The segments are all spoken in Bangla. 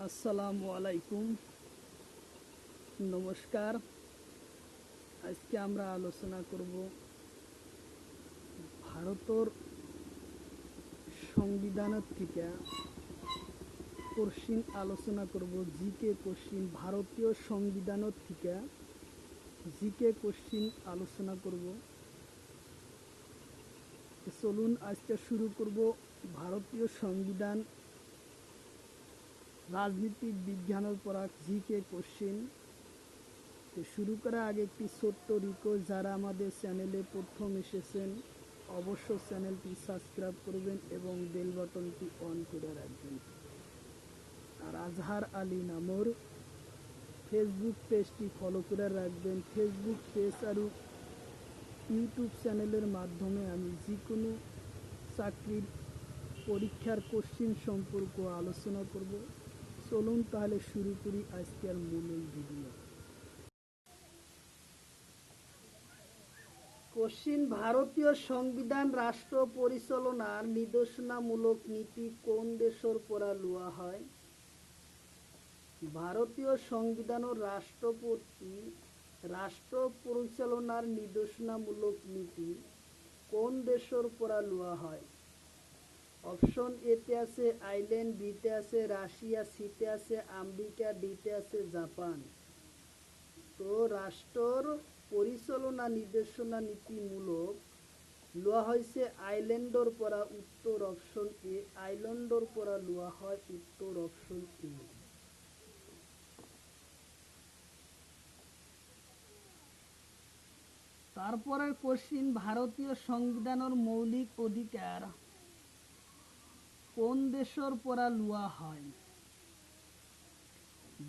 আসসালামু আলাইকুম, নমস্কার। আজকে আমরা আলোচনা করব ভারতের সংবিধানের থেকে কোশ্চিন আলোচনা করব। জিকে কোশ্চিন, ভারতীয় সংবিধানের থেকে জিকে কোশ্চিন আলোচনা করব। চলুন আজকে শুরু করব। ভারতীয় সংবিধান, রাজনীতিক বিজ্ঞানের পড়া জিকে কোশ্চিন। শুরু করার আগে একটি ছোট্ট রিকোয়েস্ট, যারা আমাদের চ্যানেলে প্রথম এসেছেন অবশ্য চ্যানেলটি সাবস্ক্রাইব করবেন এবং বেল বাটনটি অন করে রাখবেন। আর আজহার আলী নামর ফেসবুক পেজটি ফলো করে রাখবেন। ফেসবুক পেজ আর ইউটিউব চ্যানেলের মাধ্যমে আমি যে কোনো চাকরির পরীক্ষার কোশ্চিন সম্পর্কে আলোচনা করব। চলুন তাহলে শুরু করি আজকের মূল ভিডিও। কোশ্চিন: ভারতীয় সংবিধান রাষ্ট্র পরিচালনার নির্দেশনামূলক নীতি কোন দেশের পরা লওয়া হয়? ভারতীয় সংবিধানের রাষ্ট্র পরিচালনার নির্দেশনামূলক নীতি কোন দেশের পরা লওয়া হয়? অপশন এতে আছে আইল্যান্ড, বিতে আছে রাশিয়া, সিতে আছে আমেরিকা, ডিতে আছে জাপান। তো রাষ্ট্র পরিচালনা নির্দেশনা নীতিমূলক লওয়া হয়েছে আইল্যান্ডর পরা, উত্তর অপশন এ। আইল্যান্ডর পরা লওয়া হয়, উত্তর অপশন এ। তারপরের কোশ্চিন: ভারতীয় সংবিধানের মৌলিক অধিকার কোন দেশের পরা লওয়া হয়?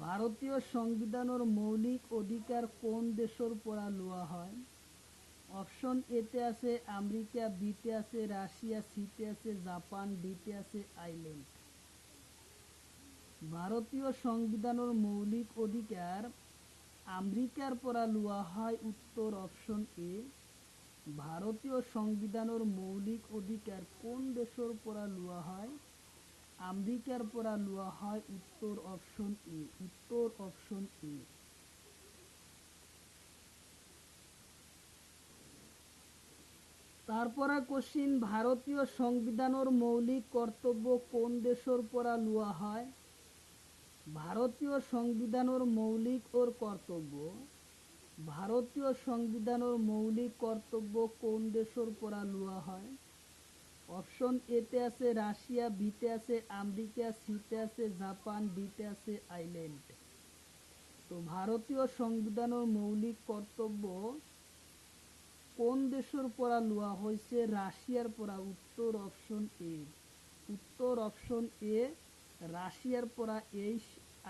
ভারতীয় সংবিধানের মৌলিক অধিকার কোন দেশের পরা লওয়া হয়? অপশন এতে আছে আমেরিকা, বিতে আছে রাশিয়া, সিতে আছে জাপান, ডিতে আছে আইল্যান্ড। ভারতীয় সংবিধানের মৌলিক অধিকার আমেরিকার পরা লওয়া হয়, উত্তর অপশন এ। ভারতীয় সংবিধানের মৌলিক অধিকার কোন দেশের পরা লওয়া হয়? আমেরিকার পরা লওয়া হয়, উত্তর অপশন এ, উত্তর অপশন এ। তারপরে কোশ্চিন: ভারতীয় সংবিধানের মৌলিক কর্তব্য কোন দেশের পরা লওয়া হয়? ভারতীয় সংবিধানের মৌলিক ওর কর্তব্য, ভারতীয় সংবিধানের মৌলিক কর্তব্য কোন দেশের পরা লওয়া হয়? অপশন এতে আছে রাশিয়া, বিতে আছে আমেরিকা, সিতে আছে জাপান, ডিতে আছে আইল্যান্ড। তো ভারতীয় সংবিধানের মৌলিক কর্তব্য কোন দেশের পরা লওয়া হয়েছে? রাশিয়ার পরা, উত্তর অপশন এ, উত্তর অপশন এ। রাশিয়ার পরা এই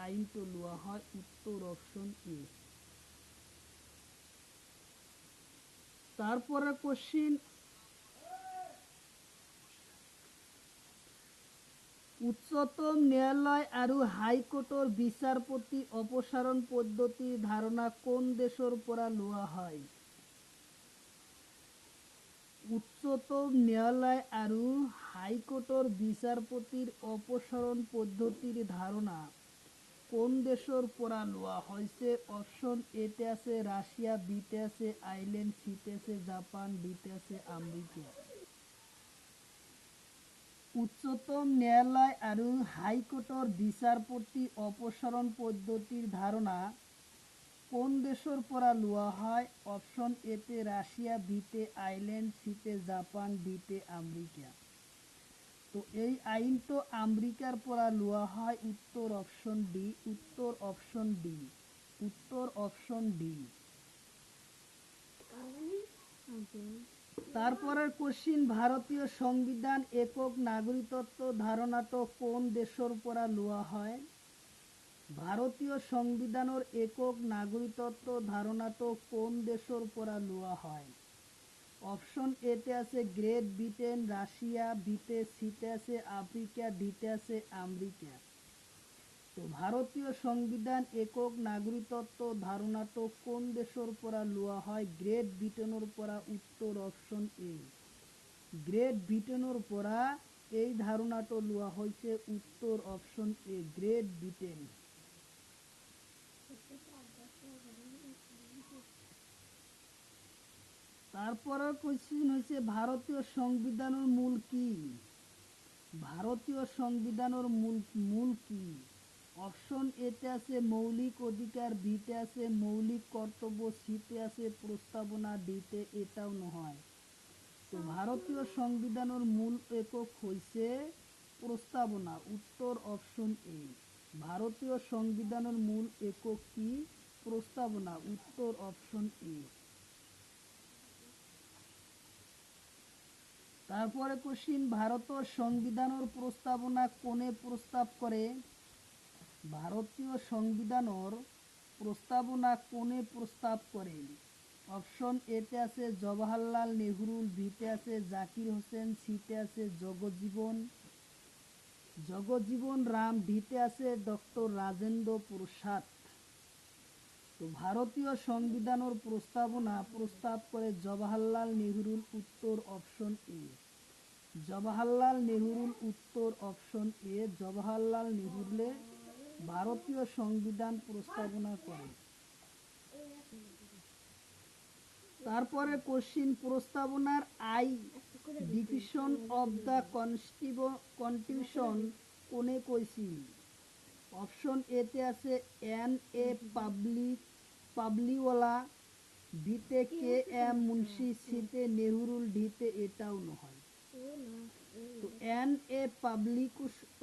আইনটা লওয়া হয়, উত্তর অপশন এ। তারপরে কোশ্চিন: উচ্চতম ন্যায়ালয় আর হাইকোর্টের বিচারপতি অপসারণ পদ্ধতির ধারণা কোন দেশের পরা লওয়া হয়? উচ্চতম ন্যায়ালয় আর হাইকোর্টের বিচারপতির অপসারণ পদ্ধতির ধারণা কোন দেশের পরা লওয়া হয়েছে? অপশন এতে আছে রাশিয়া, বিতে আছে আইল্যান্ড, সিতে আছে জাপান, ডিতে আছে আমেরিকা। উচ্চতম ন্যায়ালয় আর হাইকোর্টের বিচারপতি অপসারণ পদ্ধতির ধারণা কোন দেশের পরা লওয়া হয়? অপশন এতে রাশিয়া, বিতে আইল্যান্ড, সিতে জাপান, ডিতে আমেরিকা। তো এই আইন তো আমেরিকার পরা লওয়া হয়, উত্তর অপশন ডি, উত্তর অপশন ডি, উত্তর অপশন ডি। তারপরের কোশ্চিন: ভারতীয় সংবিধান একক নাগরিকত্ব ধারণাটা কোন দেশের পরা লওয়া হয়? ভারতীয় সংবিধানের একক নাগরিকত্ব ধারণাটা কোন দেশের পরা লওয়া হয়? অপশন এতে আছে গ্রেট ব্রিটেন, রাশিয়া, বিতে সিতে আছে আফ্রিকা, ডিতে আছে আমেরিকা। তো ভারতীয় সংবিধান একক নাগরিকত্ব ধারণাটা কোন দেশের পরা লওয়া হয়? গ্রেট ব্রিটেনের পরা, উত্তর অপশন এ। গ্রেট ব্রিটেনের পরা এই ধারণাটা লওয়া হয়েছে উত্তর অপশন এ গ্রেট ব্রিটেন। তারপরে কোশ্চিন হয়েছে ভারতীয় সংবিধানের মূল কি? ভারতীয় সংবিধানের মূল কি? অপশন এতে আছে মৌলিক অধিকার, বিতে আছে মৌলিক কর্তব্য, সিতে আছে প্রস্তাবনা, ডিতে এটাও নয়। তো ভারতীয় সংবিধানের মূল একক হইছে প্রস্তাবনা, উত্তর অপশন এ। ভারতীয় সংবিধানের মূল একক কি? প্রস্তাবনা, উত্তর অপশন এ। তারপরে কোশ্চিন ভারতের সংবিধানের প্রস্তাবনা কোনে প্রস্তাব করে? ভারতীয় সংবিধানের প্রস্তাবনা কোনে প্রস্তাব করে? অপশন এতে আছে জওহরলাল নেহরু, বিতে আছে জাকির হোসেন, সিতে আছে জগজীবন রাম, ডিতে আছে ডক্টর রাজেন্দ্র প্রসাদ। তো ভারতীয় সংবিধানের প্রস্তাবনা প্রস্তাব করে জওহরলাল নেহরুর, উত্তর অপশন এ। জওহরলাল নেহরুর, উত্তর অপশন এ। জওহরলাল নেহরুলে ভারতীয় সংবিধান প্রস্তাবনা করে। তারপরে কোশ্চিন প্রস্তাবনার আই ডিভিশন অফ দ্য কনস্টিটিউশন কোনে কইছিল? অপশন এতে আছে এন এ পাবলিওয়ালা, বিতে কে এম মুন্সি, সিতে নেহরুল, ডিতে এটাও নয়। তো এন এ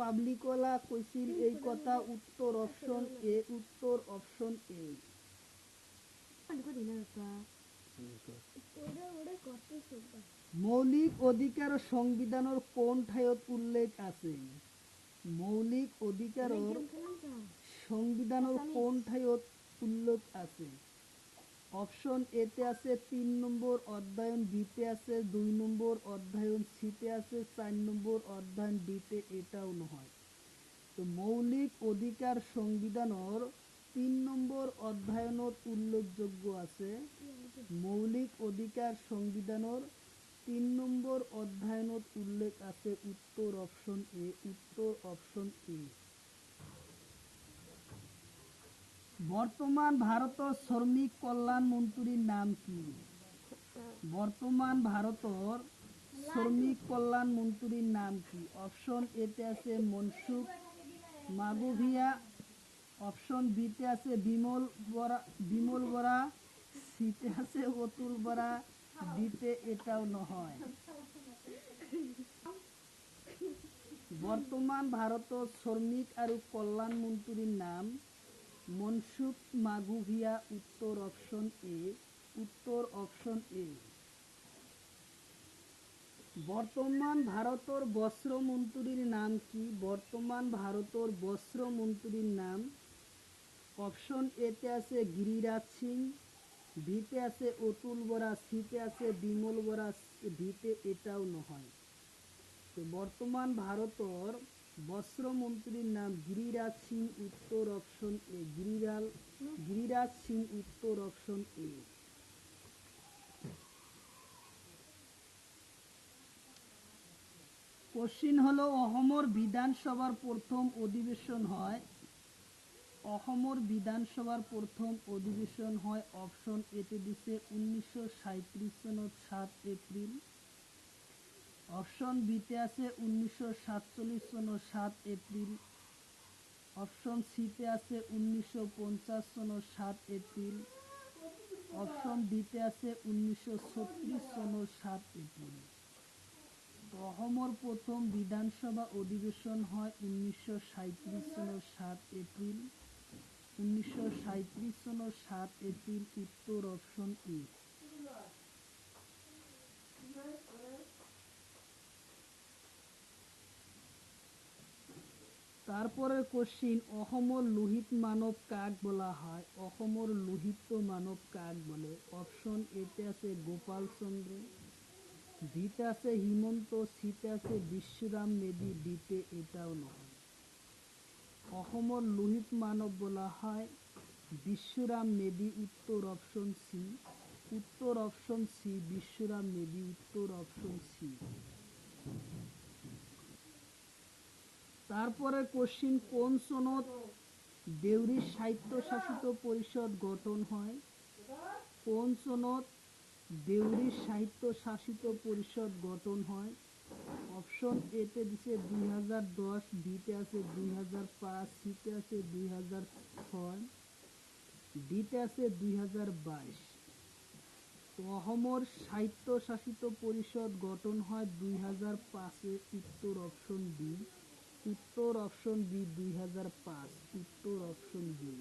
পাবলিকওয়ালা কইছিল এই কথা, উত্তর অপশন এ। উত্তর অপশন এ। মৌলিক অধিকার সংবিধানের কোন ঠাইত উল্লেখ আছে? মৌলিক অধিকারের সংবিধানের কোন ঠাইত উল্লেখ আছে? অপশন এতে আছে ৩ নম্বর অধ্যায়ন, বিতে আছে ২ নম্বর অধ্যায়ন, সিতে আছে ৪ নম্বর অধ্যায়ন, ডিতে এটাও নয়। তো মৌলিক অধিকার সংবিধানের ৩ নম্বর অধ্যায়নত উল্লেখযোগ্য আছে। মৌলিক অধিকার সংবিধানের ৩ নম্বর অধ্যায়নত উল্লেখ আছে, উত্তর অপশন এ। উত্তর অপশন এ। বর্তমান ভারতের শ্রমিক কল্যাণ মন্ত্রীর নাম কি? বর্তমান ভারতের শ্রমিক কল্যাণ মন্ত্রীর নাম কি? অপশন এতে আছে মনসুখ মাগভিয়া, অপশন বিতে আছে বিমল বরা, সিতে আছে অতুল বরা, ডিতে এটাও নয়। বর্তমান ভারতের শ্রমিক আর কল্যাণ মন্ত্রীর নাম মনসুখ মাগভিয়া, উত্তর অপশন এ। উত্তর অপশন এ। বর্তমান ভারতের বস্ত্র মন্ত্রীর নাম কি? বর্তমান ভারতের বস্ত্র মন্ত্রীর নাম অপশন এতে আছে গিরিরাজ সিং, বিতে আছে অতুল বরা, সিতে আছে বিমল বরা, ডিতে এটাও নয়। তো বর্তমান ভারতের বস্ত্র মন্ত্রীর নাম গিরিরাজ সিং, উত্তর অপশন এ। গিরিরাজ সিং, উত্তর অপশন এ। কোশ্চিন হলো অসমৰ বিধানসভার প্রথম অধিবেশন হয়? অসমৰ বিধানসভার প্রথম অধিবেশন হয় অপশন এতে দিছে 1937 সনত 7 এপ্রিল, অপশন বিতে আছে 1947 সনত 7 এপ্রিল, অপশন সিতে আছে 1950 সনত 7 এপ্রিল, অপশন ডিতে আছে 1936 সনত 7 এপ্রিল। অসমৰ প্রথম বিধানসভা অধিবেশন হয় 1937 সনত 7 এপ্রিল। 1937 সনত 7 এপ্রিল, উত্তর অপশন এ। তারপরে কোশ্চিন অসমৰ লোহিত মানব কাক বলা হয়? অসমৰ লোহিত মানব কাক বলে? অপশন এতে আছে গোপাল চন্দ্র, বিতে আছে হিমন্ত, সিতে আছে বিশ্বরাম মেধি, ডিতে এটাও নয়। অসমৰ লোহিত মানব বলা হয় বিশ্বরাম মেধি, উত্তর অপশন সি। উত্তর অপশন সি, বিশ্বরাম মেধি, উত্তর অপশন সি। তারপরে কোশ্চিন, কোন সনদ দেউরি স্বায়ত্তশাসিত পরিষদ গঠন হয়? কোন সনদ দেউরি স্বায়ত্তশাসিত পরিষদ গঠন হয়? অপশন এ তে দিছে 2010, বিতে আছে 2005, সিতে আছে 2006, ডিতে আছে 2022। তো অসমৰ স্বায়ত্তশাসিত পরিষদ গঠন হয় 2005-এ। উত্তর অপশন বি। উত্তর অপশন বি 2005। উত্তর অপশন বি।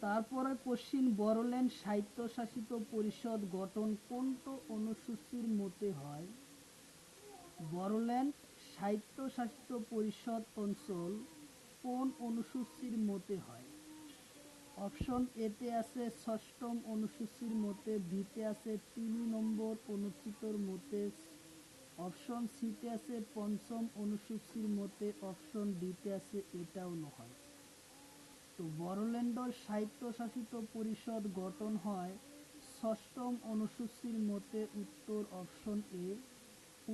তারপরে কোশ্চিন, বড়োল্যান্ড স্বায়ত্তশাসিত পরিষদ গঠন কোনটো অনুসূচির মতে হয়? বড়োল্যান্ড স্বায়ত্তশাসিত পরিষদ অঞ্চল কোন অনুসূচির মতে হয়? অপশন এতে আছে 6ম অনুসূচির মতে, বিতে আছে 3 নম্বর অনুচ্ছেদর মতে, অপশন সিতে আছে 5ম অনুসূচির মতে, অপশন ডিতে আছে এটাও নহয়। তো বড়োল্যান্ডের স্বায়ত্তশাসিত পরিষদ গঠন হয় 6ম অনুসূচির মতে। উত্তর অপশন এ।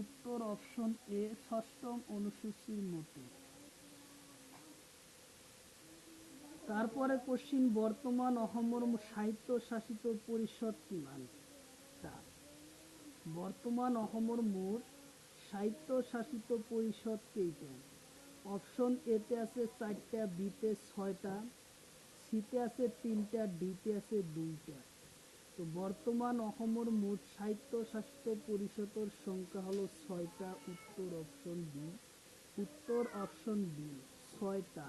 উত্তর অপশন এ 6ম অনুসূচির মতে। তারপরে কোশ্চিন, বর্তমান অসমৰ স্বায়ত্তশাসিত পরিষদ কিমানটা? বর্তমান অসমৰ মুঠ স্বায়ত্তশাসিত পরিষদ কেইটা? অপশন এতে আছে 4টা, বিতে 6টা, সিতে আছে 3টা, ডিতে আছে 2টা। তো বর্তমান অসমৰ মুঠ স্বায়ত্তশাসিত পরিষদের সংখ্যা হলো 6টা। উত্তর অপশন বি। উত্তর অপশন বি 6টা।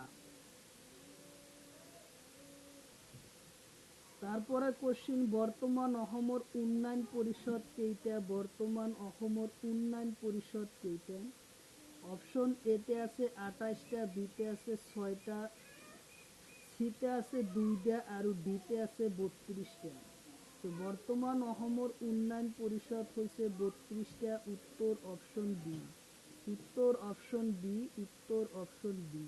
তারপরে কোশ্চিন, বর্তমান অসমৰ উন্নয়ন পরিষদ কেইটা? বর্তমান অসমৰ উন্নয়ন পরিষদ কেইটা? অপশন এতে আছে 28টা, বিতে আছে 6টা, সিতে আছে 2টা আর ডিতে আছে 32টা। তো বর্তমান অসমৰ উন্নয়ন পরিষদ হয়েছে 32টা। উত্তর অপশন বি। উত্তর অপশন বি। উত্তর অপশন বি।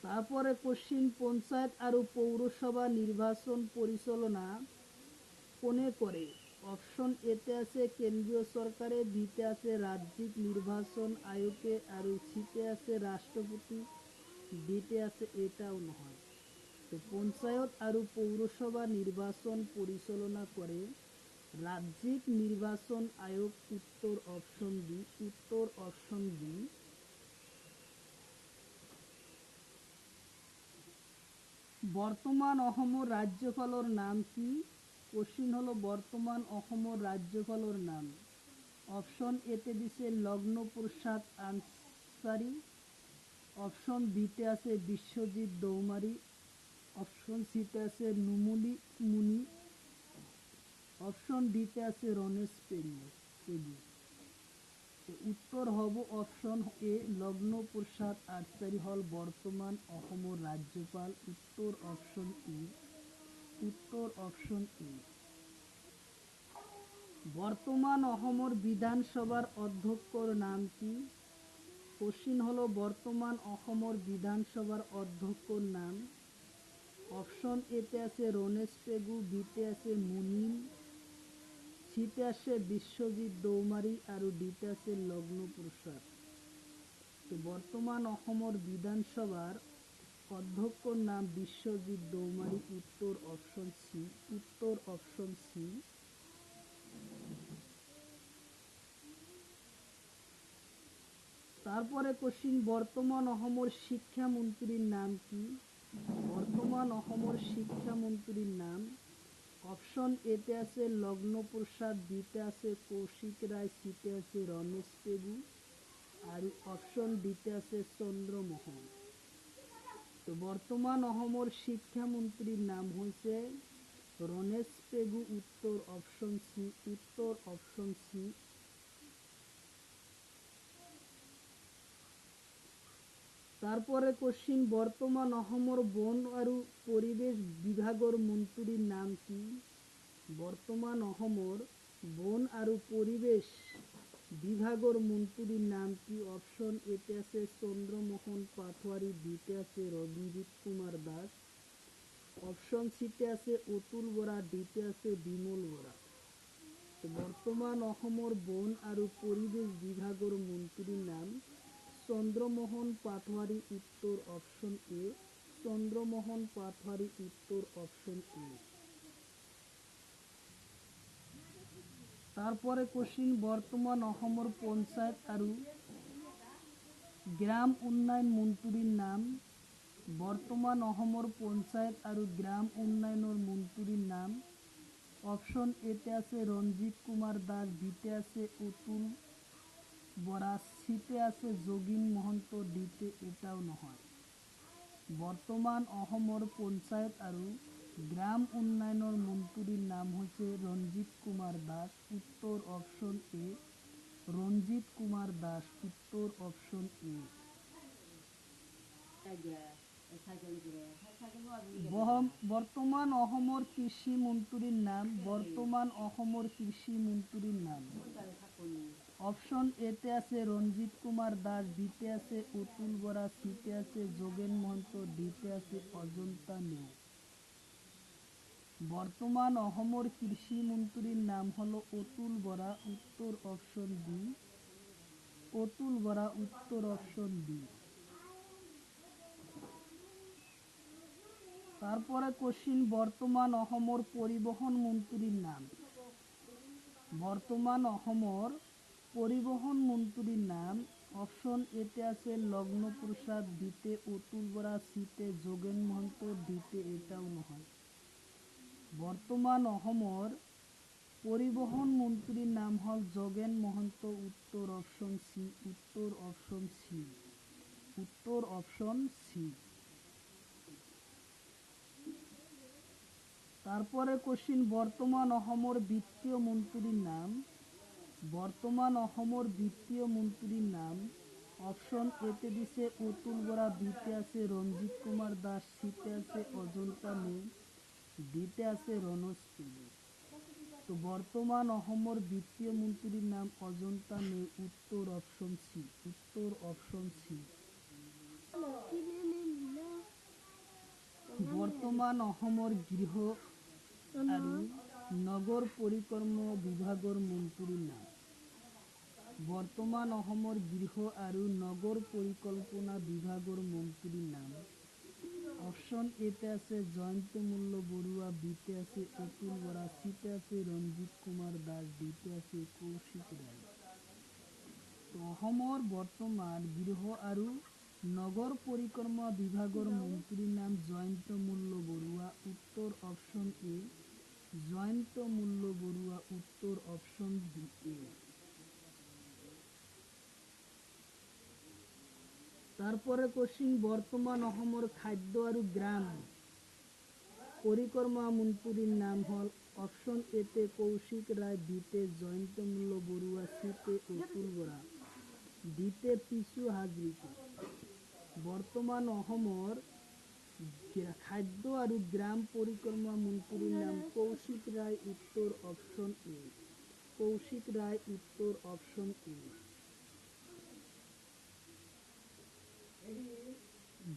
তারপরে কোশ্চিন, পঞ্চায়েত আর পৌরসভা নির্বাচন পরিচালনা কোনে করে? অপশন এতে আছে কেন্দ্রীয় সরকারে, বিতে আছে রাজ্যিক নির্বাচন আয়োগে আর সিতে আছে রাষ্ট্রপতি, ডিতে আছে এটাও নহয়। তো পঞ্চায়েত আর পৌরসভা নির্বাচন পরিচালনা করে রাজ্যিক নির্বাচন আয়োগ। উত্তর অপশন বি। উত্তর অপশন বি। বর্তমান অসমৰ রাজ্যপালের নাম কি? কোশ্চিন হলো, বর্তমান অসমৰ রাজ্যপালের নাম। অপশন এতে দিছে লগ্ন প্রসাদ আনসারি, অপশন বিতে আছে বিশ্বজিৎ দৌমারি, অপশন সিতে আছে নুমুলি মুনি, অপশন ডিতে আছে রণেশ পেগু। উত্তর হব অপশন এ, লগ্ন প্রসাদ আনসারি হল বর্তমান অসমৰ রাজ্যপাল। উত্তর অপশন ই। উত্তর অপশন ই। বর্তমান অসমৰ বিধানসভার অধ্যক্ষর নাম কি? কোশ্চিন হলো, বর্তমান অসমৰ বিধানসভার অধ্যক্ষর নাম। অপশন এতে আছে রণেশ পেগু, বিতে আছে মুনিম, সিতে আছে বিশ্বজিৎ দৌমারি আর ডিতে আছে লগ্ন প্রসাদ। তো বর্তমান অসমৰ বিধানসভার অধ্যক্ষর নাম বিশ্বজিৎ দৌমারি। উত্তর অপশন সি। উত্তর অপশন সি। তারপরে কোশ্চিন, বর্তমান অসমৰ শিক্ষামন্ত্রীর নাম কি? বর্তমান অসমৰ শিক্ষামন্ত্রীর নাম। অপশন এতে আছে লগ্ন প্রসাদ, বিতে আছে কৌশিক রায়, সিতে আছে রমেশ পেগু আর অপশন ডিতে আছে চন্দ্রমোহন। তো বর্তমান অসমৰ শিক্ষামন্ত্রীর নাম হয়েছে রণেশ পেগু। উত্তর অপশন সি। উত্তর অপশন সি। তারপরে কোশ্চিন, বর্তমান অসমৰ বন আৰু পৰিৱেশ বিভাগৰ মন্ত্ৰীৰ নাম কি? বর্তমান অসমৰ বন আৰু পৰিৱেশ বিভাগৰ মন্ত্ৰীর নাম কি? অপশন এতে আছে চন্দ্রমোহন পাটোয়ারি, বিতে আছে রবীন্দ্র কুমার দাস, অপশন সিতে আছে অতুল বরা, ডিতে আছে বিমল বরা। বৰ্তমান অসমৰ বন আৰু পৰিৱেশ বিভাগৰ মন্ত্ৰীৰ নাম চন্দ্ৰমোহন পাটোৱাৰী। উত্তৰ অপশ্যন এ, চন্দ্ৰমোহন পাটোৱাৰী। উত্তৰ অপশ্যন এ। তারপরে কোশ্চিন, বর্তমান অসমৰ পঞ্চায়ত আৰু গ্রাম উন্নয়ন মন্ত্ৰীৰ নাম। বৰ্তমান অসমৰ পঞ্চায়ত আৰু গ্রাম উন্নয়নৰ মন্ত্ৰীৰ নাম। অপশ্যন এতে আছে ৰঞ্জিত কুমাৰ দাস, বিতে আছে অতুল বৰা, সিতে আছে যোগীন মহন্ত, ডিতে এটাও নহয়। বৰ্তমান অসমৰ পঞ্চায়ত আৰু গ্রাম উন্নয়নৰ মন্ত্ৰীৰ নাম হৈছে ৰঞ্জিত কুমাৰ দাস। উত্তৰ অপশ্যন এ, ৰঞ্জিত কুমাৰ দাস। উত্তৰ অপশ্যন এ। বৰ্তমান অসমৰ কৃষি মন্ত্ৰীৰ নাম। বৰ্তমান অসমৰ কৃষি মন্ত্ৰীৰ নাম। অপশ্যন এতে আছে ৰঞ্জিত কুমাৰ দাস, বিতে আছে অতুল বৰা, সিতে আছে যোগেন মহন্ত, ডিতে আছে অজন্তা নেওগ। বর্তমান অসমৰ কৃষি মন্ত্ৰীৰ নাম হলো অতুল বৰা। উত্তৰ অপশ্যন বি, অতুল বৰা। উত্তৰ অপশ্যন বি। তারপরে কোশ্চিন, বর্তমান অসমৰ পৰিবহন মন্ত্ৰীৰ নাম। বর্তমান অসমৰ পৰিবহন মন্ত্ৰীৰ নাম। অপশ্যন এতে আছে লগ্ন প্ৰসাদ, বিতে অতুল বৰা, সিতে যোগেন মহন্ত, ডিতে এটাও নহয়। বর্তমান অসমৰ পৰিবহন মন্ত্ৰীৰ নাম হল যোগেন মহন্ত। উত্তৰ অপশ্যন সি। উত্তৰ অপশ্যন সি। উত্তৰ অপশ্যন সি। তারপরে কোশ্চিন, বর্তমান অসমৰ বিত্তীয় মন্ত্ৰীৰ নাম। বর্তমান অসমৰ বিত্তীয় মন্ত্ৰীৰ নাম। অপশ্যন এতে দিছে অতুল বৰা, বিতে আছে ৰঞ্জিত কুমাৰ দাস, সিতে আছে অজন্তা নেওগ, ডিতে আছে রনোজ পেগু। তো বর্তমান অসমৰ বিত্তীয় মন্ত্ৰীৰ নাম অজন্তা নেওগ। উত্তৰ অপশ্যন সি। উত্তৰ অপশ্যন সি। বর্তমান অসমৰ গৃহ আৰু নগৰ পৰিক্ৰমা বিভাগৰ মন্ত্ৰীৰ নাম। বৰ্তমান অসমৰ গৃহ আৰু নগৰ পৰিকল্পনা বিভাগৰ মন্ত্ৰীৰ নাম। অপশ্যন এতে আছে জয়ন্ত মল্ল বৰুৱা, বিতে আছে অতুল বৰা, সিতে আছে ৰঞ্জিত কুমাৰ দাস, ডিতে আছে কৌশিক ৰায়। তো অসমৰ বৰ্তমান গৃহ আৰু নগৰ পৰিক্ৰমা বিভাগৰ মন্ত্ৰীৰ নাম জয়ন্ত মল্ল বৰুৱা। উত্তৰ অপশ্যন এ, জয়ন্ত মল্ল বৰুৱা। উত্তৰ অপশ্যন বি এ। তারপরে কোশ্চিন, বর্তমান অসমৰ খাদ্য আৰু গ্রাম পৰিক্ৰমা মন্ত্ৰীৰ নাম হল। অপশ্যন এতে কৌশিক ৰায়, বিতে জয়ন্ত মল্ল বৰুৱা, সিতে অতুল বৰা, ডিতে পিছু হাজৰিকা। বৰ্তমান অসমৰ খাদ্য আৰু গ্রাম পৰিক্ৰমা মন্ত্ৰীৰ নাম কৌশিক ৰায়। উত্তৰ অপশ্যন এ, কৌশিক ৰায়। উত্তৰ অপশ্যন এ।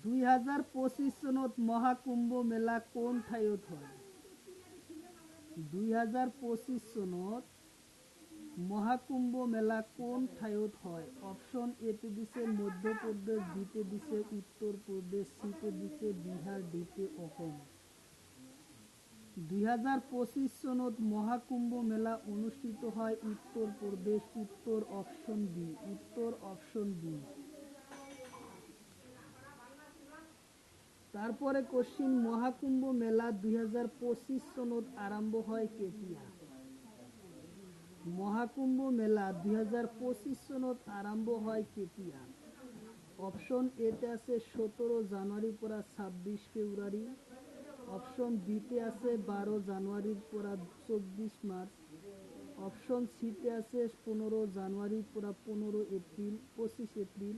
2025 চনত মহাকুম্ভ মেলা কোন ঠাইত হয়? 2025 চনত মহাকুম্ভ মেলা কোন ঠাইত হয়? অপশ্যন এতে দিছে মধ্যপ্ৰদেশ, বিতে দিছে উত্তৰ প্ৰদেশ, সিতে দিছে বিহাৰ, ডিতে অসম। 2025 চনত মহাকুম্ভ মেলা অনুষ্ঠিত হয় উত্তৰ প্ৰদেশ। উত্তৰ অপশ্যন বি। উত্তৰ অপশ্যন বি। তারপরে কোশ্চিন, মহাকুম্ভ মেলা 2025 চনত আৰম্ভ হয় কেতিয়া? মহাকুম্ভ মেলা 2025 চনত আৰম্ভ হয় কেতিয়া? অপশ্যন এতে আছে 17 জানুৱাৰীৰ পৰা 26 ফেব্ৰুৱাৰী। অপশ্যন বিতে আছে 12 জানুৱাৰীৰ পৰা 24 মাৰ্চ। অপশ্যন সিতে আছে 15 জানুৱাৰীৰ পৰা 25 এপ্ৰিল।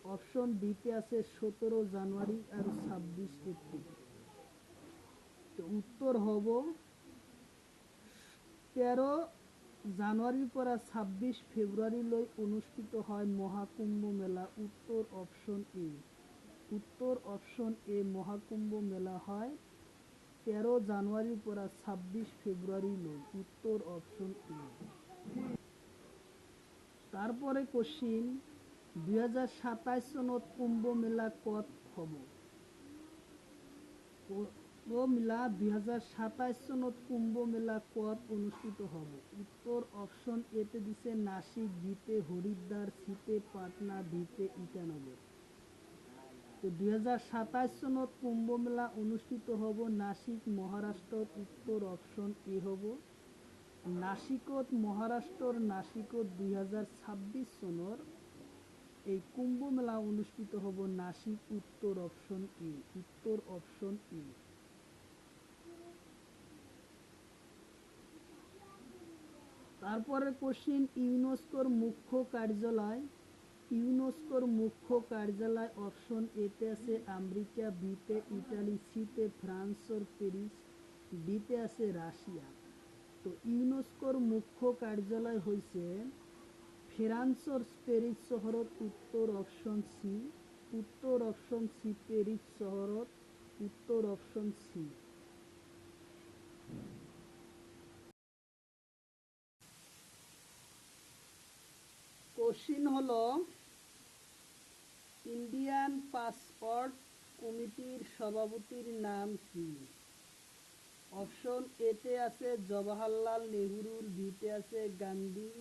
অপশ্যন ডিতে আছে 17 জানুৱাৰী আৰু 26 এপ্ৰিল। তো উত্তৰ হ'ব 13 জানুৱাৰীৰ পৰা 26 ফেব্ৰুৱাৰীলৈ অনুষ্ঠিত হয় মহাকুম্ভ মেলা। উত্তৰ অপশ্যন এ। উত্তৰ অপশ্যন এ, মহাকুম্ভ মেলা হয় 13 জানুয়ারির পরা 26 ফেব্রুয়ারি লই, উত্তর অপশন এ। তারপরে কোশ্চিন 2027 সনত কুম্ভ মেলা কত হব? কুম্ভ মেলা 2027 সনত কুম্ভ মেলা কত অনুষ্ঠিত হব? উত্তর অপশন এতে দিছে নাসিক, বিতে হরিদ্বার, সিতে পাটনা, ডিতে ইটানগর। তো 2027 সনত কুম্ভ মেলা অনুষ্ঠিত হব নাসিক, মহারাষ্ট্র, উত্তর অপশন এ হব। নাসিকত মহারাষ্ট্রর নাসিকত 2026 সনের এই কুম্ভ মেলা অনুষ্ঠিত হব নাসিক, উত্তর অপশন এ, উত্তর অপশন এ। তারপরে কোশ্চিন ইউনেস্কোর মুখ্য কার্যালয়, ইউনেস্কোর মুখ্য কার্যালয় অপশন এতে আছে আমেরিকা, বিতে ইটালি, সিতে ফ্রান্স ও প্যারিস, ডিতে আছে রাশিয়া। তো ইউনেস্কোর মুখ্য কার্যালয় হয়েছে ফ্রান্সর প্যারিস শহরত, উত্তর অপশন সি, উত্তর অপশন সি, প্যারিস শহরত, উত্তর অপশন সি। কোশ্চিন হলো ইন্ডিয়ান পাসপোর্ট কমিটির সভাপতির নাম কি? অপশন এতে আছে জওহরলাল নেহরু, বিতে আছে গান্ধী,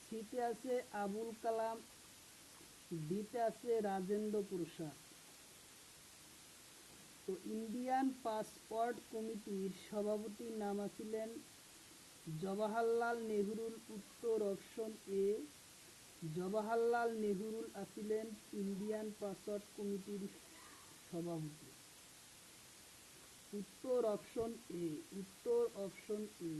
সিতে আছে আবুল কালাম, ডিতে আছে রাজেন্দ্র প্রসাদ। তো ইন্ডিয়ান পাসপোর্ট কমিটির সভাপতির নাম ছিলেন জওহরলাল নেহরুল, উত্তর অপশন এ। জওহরলাল নেহরুল আছিলেন ইন্ডিয়ান পাসপোর্ট কমিটির সভাপতি, উত্তর অপশন এ, উত্তর অপশন এ।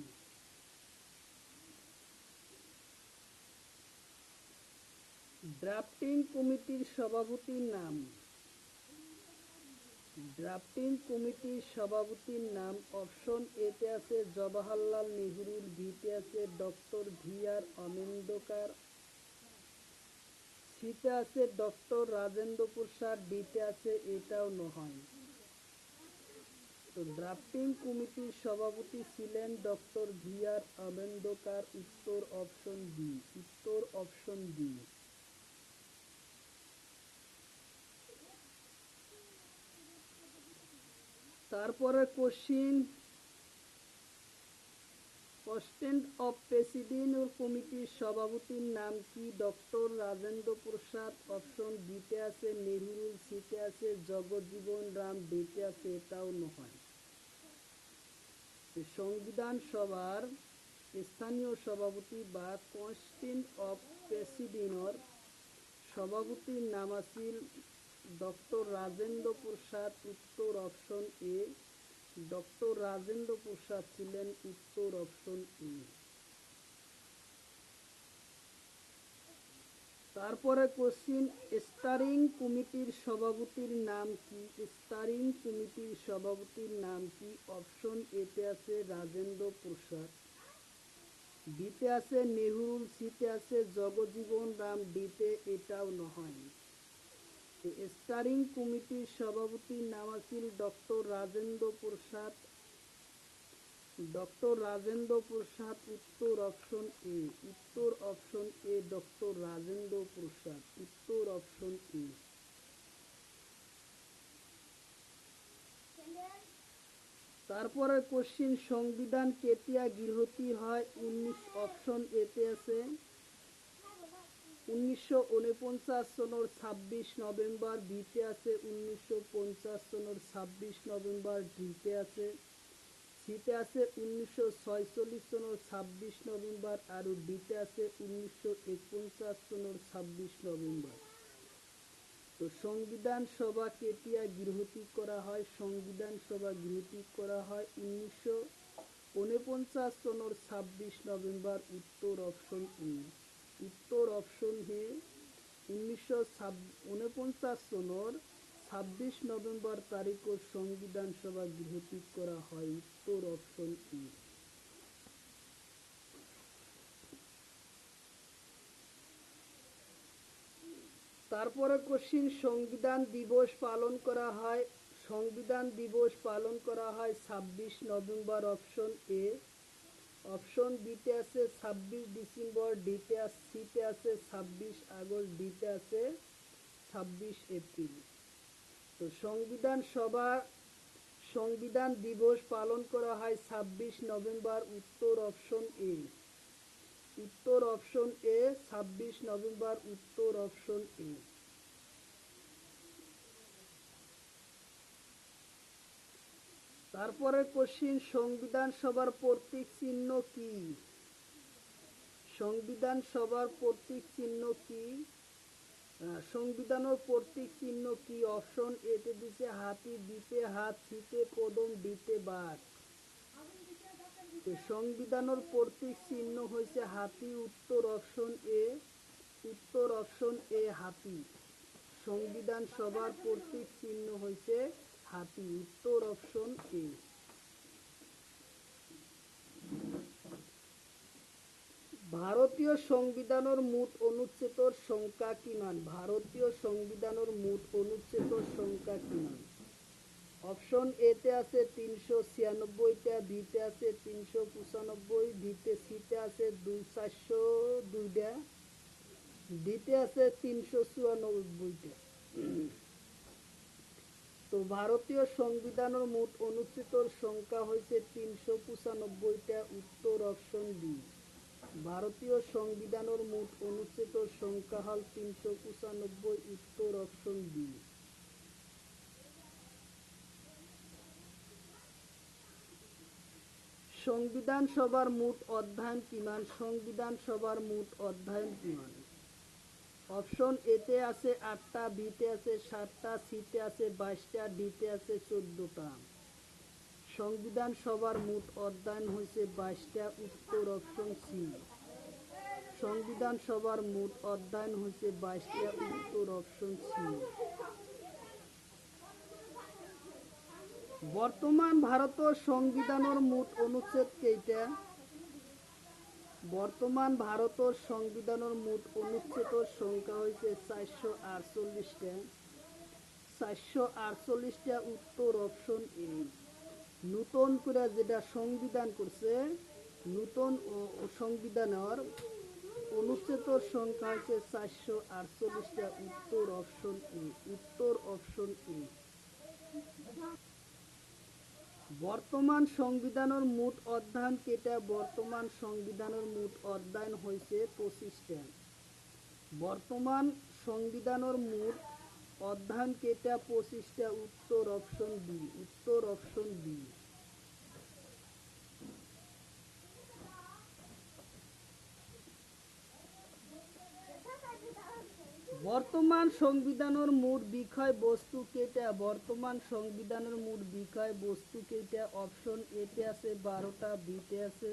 ড্রাফটিং কমিটির সভাপতির নাম, ড্রাফটিং কমিটির সভাপতির নাম অপশন এতে আছে জওহরলাল নেহরুল, বিতে আছে ডক্টর ভি আর আম্বেদকর, সিতে আছে ডক্টর রাজেন্দ্র প্রসাদ, ডিতে আছে এটাও নয়। তো ড্রাফটিং কমিটির সভাপতি ছিলেন ডক্টর ভি আর আম্বেদকর, উত্তর অপশন বি, উত্তর অপশন বি। তারপরে কোশ্চিন কনস্টেন্ট অফ প্রেসিডেন্ট কমিটির সভাপতির নাম কি? ডক্টর রাজেন্দ্র প্রসাদ, অপশন বিতে আছে নেহরুল, সিতে আছে জগজ্জীবন রাম, ডিতে আছে এটাও নয়। সংবিধান সভার স্থানীয় সভাপতি বা কনস্টেন্ট অফ প্রেসিডেন্টর সভাপতির নাম আছিল ডক্টর রাজেন্দ্র প্রসাদ, উত্তর অপশন এ। ডক্টর রাজেন্দ্র প্রসাদ ছিলেন উত্তর অপশন এ। তারপরে কোশ্চিন স্টারিং কমিটির সভাপতির নাম কি? স্টারিং কমিটির সভাপতির নাম কি? অপশন এতে আছে রাজেন্দ্র প্রসাদ, বিতে আছে নেহরুল, সিতে আছে জগজ্জীবন রাম, ডিতে এটাও নয়। স্টারিং কমিটির সভাপতির নাম আছিল ডক্টর রাজেন্দ্র প্রসাদ, ডক্টর রাজেন্দ্র প্রসাদ, উত্তর অপশন এ, উত্তর অপশন এ, ডক্টর রাজেন্দ্র প্রসাদ, উত্তর অপশন এ। তারপরে কোশ্চিন সংবিধান কেতিয়া গৃহীত হয়? অপশন এতে আছে 1949 সনের 26 নভেম্বর, বিতে আছে 1950 সনের 26 নভেম্বর, ডিতে আছে, সিতে আছে 1946 সনের 26 নভেম্বর আর ডিতে আছে 1949 সনের 26 নভেম্বর। তো সংবিধান সভা কেতিয়া গৃহীত করা হয়? সংবিধান সভা গৃহীত করা হয় 1949 সনের 26 নভেম্বর, উত্তর অপশন এ, উত্তর অপশন হে। 1949 সনের 26 নভেম্বর তারিখ সংবিধান সভা গৃহীত করা হয়, উত্তর অপশন এ। তারপরে কোশ্চিন সংবিধান দিবস পালন করা হয় সংবিধান দিবস পালন করা হয় 26 নভেম্বর, অপশন এ। অপশন বিতে আছে 26 ডিসেম্বর, সিতে আছে 26 আগস্ট, ডিতে আছে 26 এপ্রিল। তো সংবিধান দিবস পালন করা হয় 26 নভেম্বর, উত্তর অপশন এ। উত্তর অপশন এ, 26 নভেম্বর, উত্তর অপশন এ। তারপরে কোশ্চিন, সংবিধান সভার প্রতীক চিহ্ন কি? সংবিধান সভার প্রতীক চিহ্ন কি? সংবিধানের প্রতীক চিহ্ন কি? অপশন এতে দিছে হাতি, বিতে হাত, সিতে কদম, ডিতে বাঘ। সংবিধানের প্রতীক চিহ্ন হয়েছে হাতি, উত্তর অপশন এ। উত্তর অপশন এ, হাতি। সংবিধান সভার প্রতীক চিহ্ন হয়েছে হাতি, উত্তর অপশন এ। ভারতীয় সংবিধানের মোট অনুচ্ছেদের সংখ্যা কিমান? ভারতীয় সংবিধানের মোট অনুচ্ছেদের সংখ্যা কিমান? অপশন এতে আছে 396টা, বিতে আছে 395, সিতে আছে 402টা, ডিতে আছে 394টা। তো ভারতীয় সংবিধানের মোট অনুচ্ছেদের সংখ্যা হয়েছে 395টা, উত্তর অপশন বি। ভারতীয় সংবিধানের মোট অনুচ্ছেদের সংখ্যা হল 395, উত্তর অপশন বি। সংবিধান সভার মোট অধ্যয়ন কিমান? সংবিধান সভার মোট অধ্যয়ন কিমান? অপশন এতে আছে 8টা, বিতে আছে 7টা, সিতে আছে 22টা, ডিতে আছে 14টা। সংবিধান সভার মোট অধ্যয়ন হয়েছে 22টা, উত্তর অপশন সি। সংবিধান সভার মোট অধ্যয়ন হয়েছে 22টা, উত্তর অপশন সি। বর্তমান ভারতের সংবিধানের মোট অনুচ্ছেদ কেইটা? বর্তমান ভারতের সংবিধানের মোট অনুচ্ছেদের সংখ্যা হয়েছে 448টা। 448টা, উত্তর অপশন এ। নতুন করে যেটা সংবিধান করছে, নতুন সংবিধানের অনুচ্ছেদের সংখ্যা হচ্ছে 448টা, উত্তর অপশন এ। উত্তর অপশন এ। বর্তমান সংবিধানের মোট অধ্যয়ন কেটা? বর্তমান সংবিধানের মোট অধ্যয়ন হয়েছে 25টা। বর্তমান সংবিধানের মোট অধ্যয়ন কেটা? 25টা, উত্তর অপশন বি। উত্তর অপশন বি। বর্তমান সংবিধানের মোট বিষয় বস্তু কেটা? বর্তমান সংবিধানের মোট বিষয় বস্তু কেটা? অপশন এতে আছে 12টা, বিতে আছে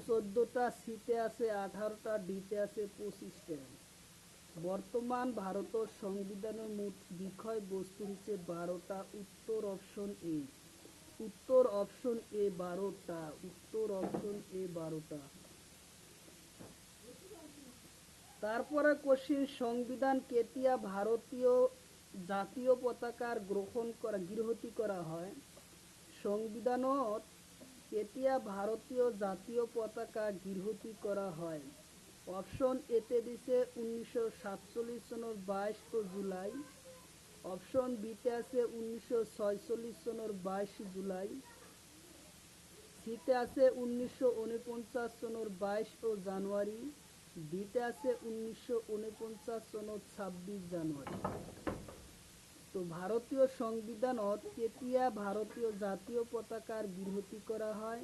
14টা, সিতে আছে 18টা, ডিতে আছে 25টা। বর্তমান ভারতের সংবিধানের মোট বিষয় বস্তু হচ্ছে 12টা, উত্তর অপশন এ। উত্তর অপশন এ, 12টা। উত্তর অপশন এ, 12টা। তারপরে কোশ্চিন, সংবিধান কেতিয়া ভারতীয় জাতীয় পতাকার গৃহীত করা হয়? সংবিধানত কেতিয়া ভারতীয় জাতীয় পতাকা গৃহীত করা হয়? অপশন এতে দিছে 1947 সনের 22 জুলাই। অপশন বিতে আছে 1946 সনের 22 জুলাই। সিতে আছে 1949 সনের 22 জানুয়ারি। ডিতে আছে 1949 সনের 26 জানুয়ারি। তো ভারতীয় সংবিধানত কেতিয়া ভারতীয় জাতীয় পতাকার গৃহীত করা হয়?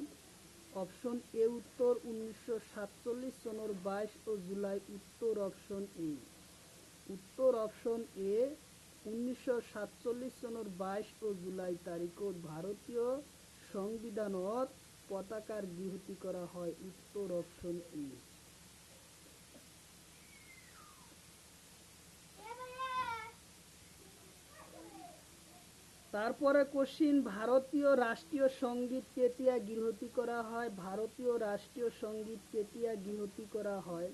অপশন এ, উত্তর 1947 সনের 22 জুলাই, উত্তর অপশন এ। উত্তর অপশন এ, 1947 সনের 22 জুলাই তারিখত ভারতীয় সংবিধানত পতাকার গৃহীত করা হয়, উত্তর অপশন এ। তারপরে কোশ্চিন, ভারতীয় রাষ্ট্রীয় সঙ্গীত কেতিয়া গৃহীত করা হয়? ভারতীয় রাষ্ট্রীয় সঙ্গীত কেতিয়া গৃহীত করা হয়?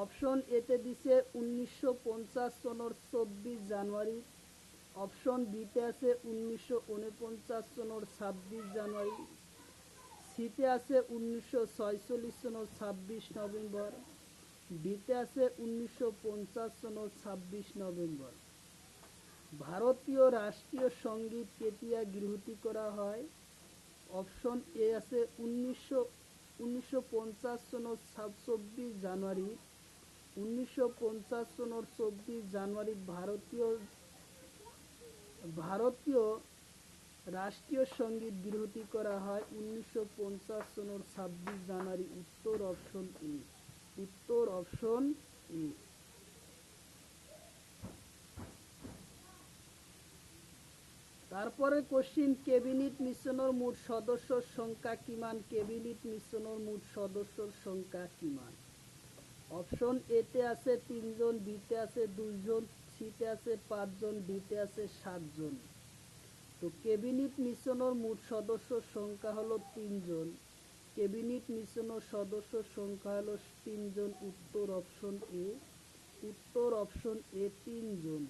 অপশন এতে দিছে 1950 সনের 24 জানুয়ারি। অপশন বিতে আছে 1949 সনের 26 জানুয়ারি, সিতে আছে 1946 সনের 26 নভেম্বর, ডিতে আছে 1950 সনের 26 নভেম্বর। ভারতীয় রাষ্ট্রীয় সঙ্গীত কেতিয়া গৃহীত করা হয়? অপশন এ আছে 1950 সনের 26 জানুয়ারি। 1950 সনের 24 জানুয়ারি ভারতীয় রাষ্ট্রীয় সঙ্গীত গৃহীত করা হয় 1950 সনের 26 জানুয়ারি। উত্তর অপশন এ। উত্তর অপশন এ। তারপরে কোশ্চিন, ক্যাবিনেট মিশনের মোট সদস্যর সংখ্যা কিমান? ক্যাবিনেট মিশনের মোট সদস্যর সংখ্যা কিমান? অপশন এতে আছে 3 জন, বিতে আছে 2 জন, সিতে আছে 5 জন, ডিতে আছে 7 জন। তো ক্যাবিনেট মিশনের মোট সদস্যর সংখ্যা হলো 3 জন। ক্যাবিনেট মিশনের সদস্যর সংখ্যা হলো 3 জন। উত্তর অপশন এ। উত্তর অপশন এ, 3 জন।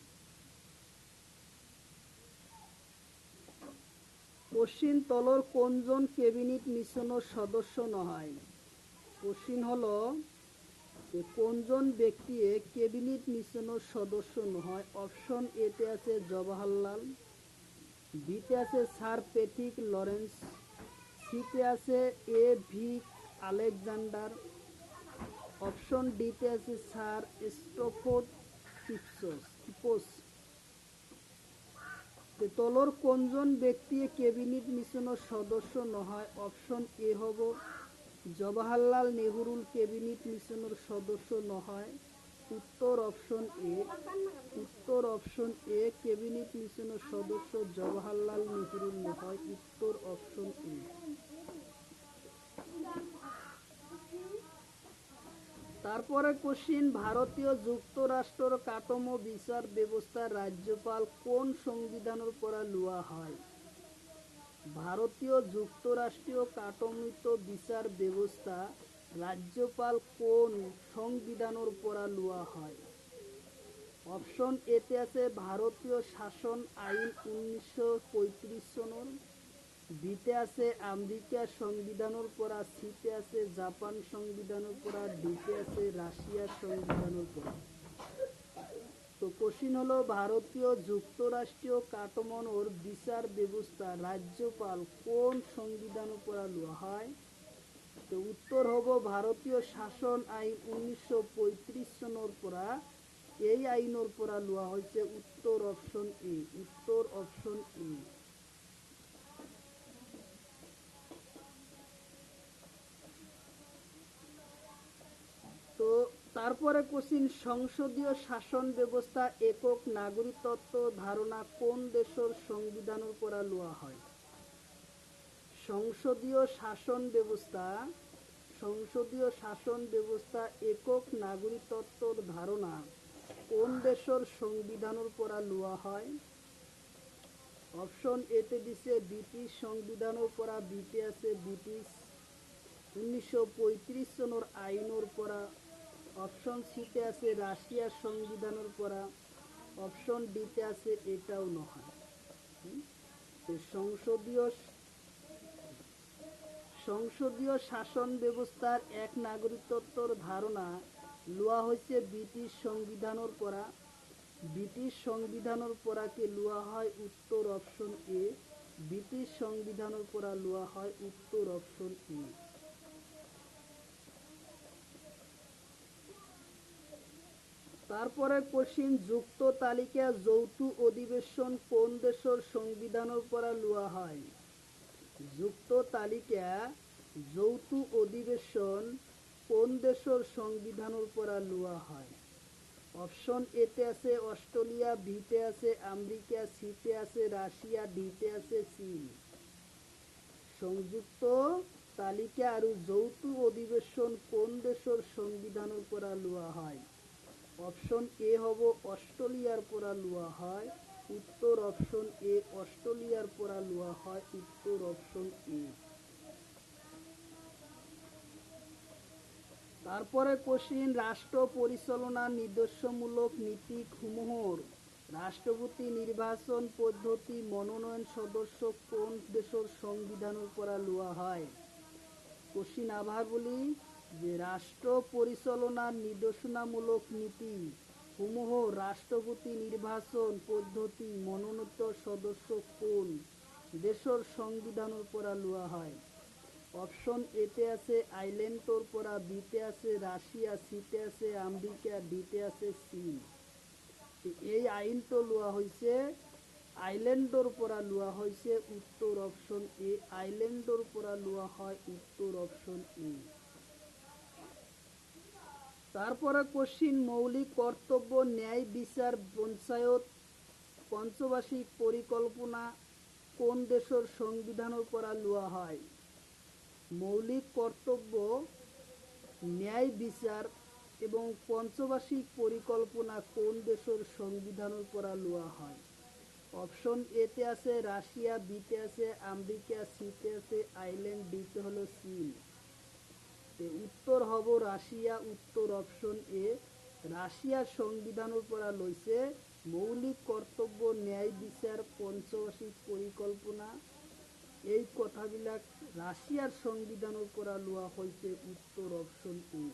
কোশ্চিন, তলর কোনজন ক্যাবিনেট মিশনের সদস্য নহয়? কোশ্চিন হলো কোনজন ব্যক্তি ক্যাবিনেট মিশনের সদস্য নহয়? অপশন এতে আছে জওহরলাল, বিতে আছে স্যার প্যাট্রিক লরেন্স, সিতে আছে এ ভি আলেকজান্ডার, অপশন ডিতে আছে স্যার স্ট্যাফোর্ড কিপস। তলর কোনজন ব্যক্তি ক্যাবিনেট মিশনের সদস্য নহয়? অপশন এ হব জওহরলাল নেহরুল ক্যাবিনেট মিশনের সদস্য নহয়। উত্তর অপশন এ। উত্তর অপশন এ, ক্যাবিনেট মিশনের সদস্য জওহরলাল নেহরুল নহয়। উত্তর অপশন এ। তারপরে কোশ্চিন, ভারতীয় যুক্তরাষ্ট্রের কাঠামো বিচার ব্যবস্থার রাজ্যপাল কোন সংবিধানের পরা লওয়া হয়? ভারতীয় যুক্তরাষ্ট্রীয় কাঠামোগত বিচার ব্যবস্থা রাজ্যপাল কোন সংবিধানের পরা লওয়া হয়? অপশন এতে আছে ভারতীয় শাসন আইন 1935 সনের, বিতে আছে আমেরিকা সংবিধানের পরা, সিতে আছে জাপান সংবিধানের পরা, ডিতে আছে রাশিয়া সংবিধানের পরা। তো কোশ্চিন হলো ভারতীয় যুক্তরাষ্ট্রীয় কাঠামোর বিচার ব্যবস্থা রাজ্যপাল কোন সংবিধানের পরা লওয়া হয়? তো উত্তর হব ভারতীয় শাসন আইন 1935 সনের পরা। এই আইনের পরা লওয়া হয়েছে। উত্তর অপশন এ। উত্তর অপশন এ। তো তারপরে কোশ্চিন, সংসদীয় শাসন ব্যবস্থা একক নাগরিকত্ব ধারণা কোন দেশের সংবিধানের পরা লওয়া হয়? সংসদীয় শাসন ব্যবস্থা একক নাগরিকত্বর ধারণা কোন দেশের সংবিধানের পরা লওয়া হয়? অপশন এতে দিছে ব্রিটিশ সংবিধানের পরা, বিতে আছে ব্রিটিশ 1935 সনের আইনের পরা, অপশন সিতে আছে রাশিয়ার সংবিধানের পরা, অপশন ডিতে আছে এটাও নহয়। তো সংসদীয় শাসন ব্যবস্থার এক নাগরিকত্বর ধারণা লওয়া হয়েছে ব্রিটিশ সংবিধানের পরা। ব্রিটিশ সংবিধানের পরাকে লওয়া হয়। উত্তর অপশন এ। ব্রিটিশ সংবিধানের পরা লওয়া হয়। উত্তর অপশন এ। তারপরে কোশ্চিন, যুক্ত তালিকা যৌথ অধিবেশন কোন দেশের সংবিধানের পরা লওয়া হয়? যুক্ত তালিকা যৌথ অধিবেশন কোন দেশের সংবিধানের পরা লওয়া হয়? অপশন এতে আছে অস্ট্রেলিয়া, বিতে আছে আমেরিকা, সিতে আছে রাশিয়া, ডিতে আছে চীন। সংযুক্ত তালিকা আর যৌথ অধিবেশন কোন দেশের সংবিধানের পরা লওয়া হয়? অপশন এ হব অস্ট্রেলিয়ার পরা লওয়া হয়। উত্তর অপশন এ, অস্ট্রেলিয়ার পরা লওয়া হয়। উত্তর অপশন এ। তারপরে কোশ্চিন, রাষ্ট্র পরিচালনা নির্দেশমূলক নীতি সমূহর রাষ্ট্রপতি নির্বাচন পদ্ধতি মনোনয়ন সদস্য কোন দেশের সংবিধানের পরা লোয়া হয়? কোশ্চিন আবার বলি যে রাষ্ট্র পরিচালনার নির্দেশনামূলক নীতি সমূহ রাষ্ট্রপতি নির্বাচন পদ্ধতি মনোনীত সদস্য কোন দেশের সংবিধানের পরা লোয়া হয়? অপশন এতে আছে আইল্যান্ডর পরা, বিতে আছে রাশিয়া, সিতে আছে আমেরিকা, ডিতে আছে চীন। এই আইনটো লোয়া হয়েছে আইল্যান্ডর পরা লোয়া হয়েছে উত্তর অপশন এ। আইল্যান্ডর পরা লোয়া হয় উত্তর অপশন এ। তারপরে কোশ্চিন মৌলিক কর্তব্য ন্যায় বিচার পঞ্চায়েত পঞ্চবার্ষিক পরিকল্পনা কোন দেশের সংবিধানের পরা লোয়া হয়? মৌলিক কর্তব্য ন্যায় বিচার এবং পঞ্চবার্ষিক পরিকল্পনা কোন দেশের সংবিধানের পরা লোয়া হয়? অপশন এতে আছে রাশিয়া, বিতে আছে আমেরিকা, সিতে আছে আইল্যান্ড, ডিতে হলো চীন। উত্তর হব রাশিয়া, উত্তর অপশন এ। রাশিয়ার সংবিধানের পরা লইছে মৌলিক কর্তব্য ন্যায় বিচার পঞ্চবার্ষিক পরিকল্পনা। এই কথাবিলাক রাশিয়ার সংবিধানের পরা লোয়া হয়েছে উত্তর অপশন এ।